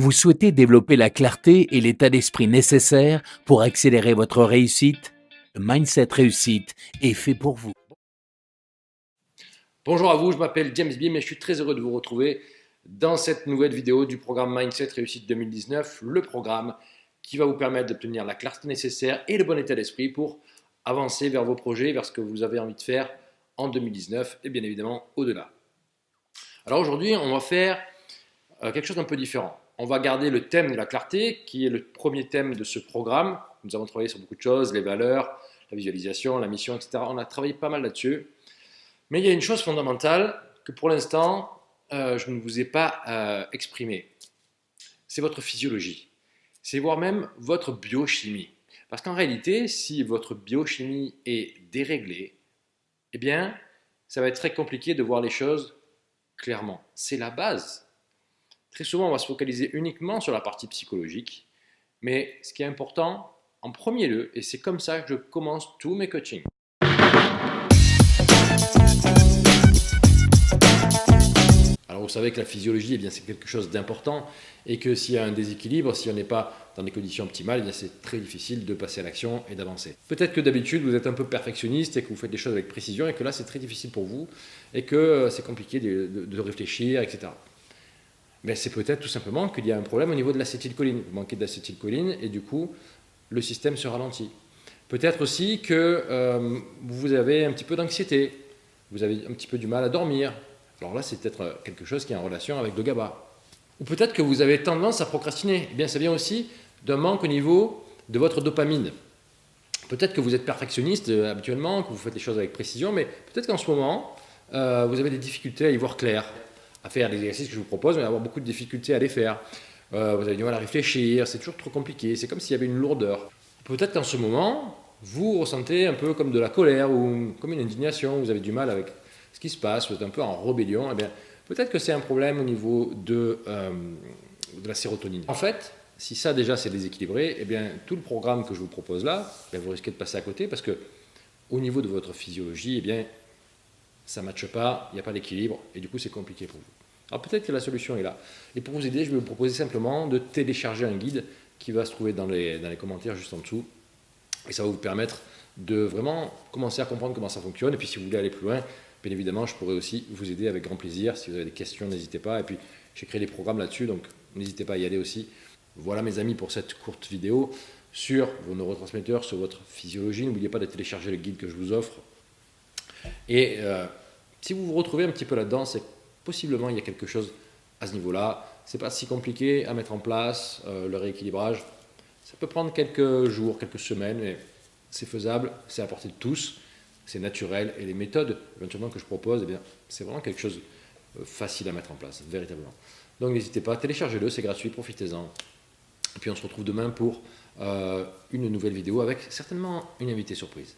Vous souhaitez développer la clarté et l'état d'esprit nécessaires pour accélérer votre réussite? Mindset Réussite est fait pour vous. Bonjour à vous, je m'appelle James Beam et je suis très heureux de vous retrouver dans cette nouvelle vidéo du programme Mindset Réussite 2019, le programme qui va vous permettre d'obtenir la clarté nécessaire et le bon état d'esprit pour avancer vers vos projets, vers ce que vous avez envie de faire en 2019 et bien évidemment au-delà. Alors aujourd'hui, on va faire quelque chose d'un peu différent. On va garder le thème de la clarté qui est le premier thème de ce programme. Nous avons travaillé sur beaucoup de choses, les valeurs, la visualisation, la mission, etc. On a travaillé pas mal là-dessus. Mais il y a une chose fondamentale que pour l'instant, je ne vous ai pas exprimée. C'est votre physiologie. C'est voire même votre biochimie. Parce qu'en réalité, si votre biochimie est déréglée, eh bien, ça va être très compliqué de voir les choses clairement. C'est la base. Très souvent, on va se focaliser uniquement sur la partie psychologique. Mais ce qui est important, en premier lieu, et c'est comme ça que je commence tous mes coachings. Alors vous savez que la physiologie, eh bien, c'est quelque chose d'important et que s'il y a un déséquilibre, si on n'est pas dans des conditions optimales, eh bien, c'est très difficile de passer à l'action et d'avancer. Peut-être que d'habitude vous êtes un peu perfectionniste et que vous faites des choses avec précision et que là c'est très difficile pour vous et que c'est compliqué de réfléchir, etc. Mais c'est peut-être tout simplement qu'il y a un problème au niveau de l'acétylcholine. Vous manquez d'acétylcholine et du coup le système se ralentit. Peut-être aussi que vous avez un petit peu d'anxiété, vous avez un petit peu du mal à dormir. Alors là, c'est peut-être quelque chose qui est en relation avec le GABA. Ou peut-être que vous avez tendance à procrastiner. Eh bien, ça vient aussi d'un manque au niveau de votre dopamine. Peut-être que vous êtes perfectionniste habituellement, que vous faites les choses avec précision, mais peut-être qu'en ce moment, vous avez des difficultés à y voir clair, à faire les exercices que je vous propose, mais avoir beaucoup de difficultés à les faire. Vous avez du mal à réfléchir, c'est toujours trop compliqué, c'est comme s'il y avait une lourdeur. Peut-être qu'en ce moment, vous ressentez un peu comme de la colère ou comme une indignation, vous avez du mal avec ce qui se passe, vous êtes un peu en rébellion, eh bien, peut-être que c'est un problème au niveau de la sérotonine. En fait, si ça déjà c'est déséquilibré, eh bien, tout le programme que je vous propose là, eh bien, vous risquez de passer à côté parce que au niveau de votre physiologie, eh bien, ça ne matche pas, il n'y a pas d'équilibre et du coup c'est compliqué pour vous. Alors peut-être que la solution est là. Et pour vous aider, je vais vous proposer simplement de télécharger un guide qui va se trouver dans les commentaires juste en dessous. Et ça va vous permettre de vraiment commencer à comprendre comment ça fonctionne. Et puis si vous voulez aller plus loin, bien évidemment, je pourrais aussi vous aider avec grand plaisir. Si vous avez des questions, n'hésitez pas. Et puis j'ai créé des programmes là-dessus, donc n'hésitez pas à y aller aussi. Voilà mes amis pour cette courte vidéo sur vos neurotransmetteurs, sur votre physiologie. N'oubliez pas de télécharger le guide que je vous offre. Et si vous vous retrouvez un petit peu là-dedans, c'est possiblement il y a quelque chose à ce niveau-là. C'est pas si compliqué à mettre en place, le rééquilibrage. Ça peut prendre quelques jours, quelques semaines, mais c'est faisable, c'est à portée de tous, c'est naturel. Et les méthodes éventuellement que je propose, eh bien, c'est vraiment quelque chose de facile à mettre en place, véritablement. Donc n'hésitez pas, téléchargez-le, c'est gratuit, profitez-en. Et puis on se retrouve demain pour une nouvelle vidéo avec certainement une invitée surprise.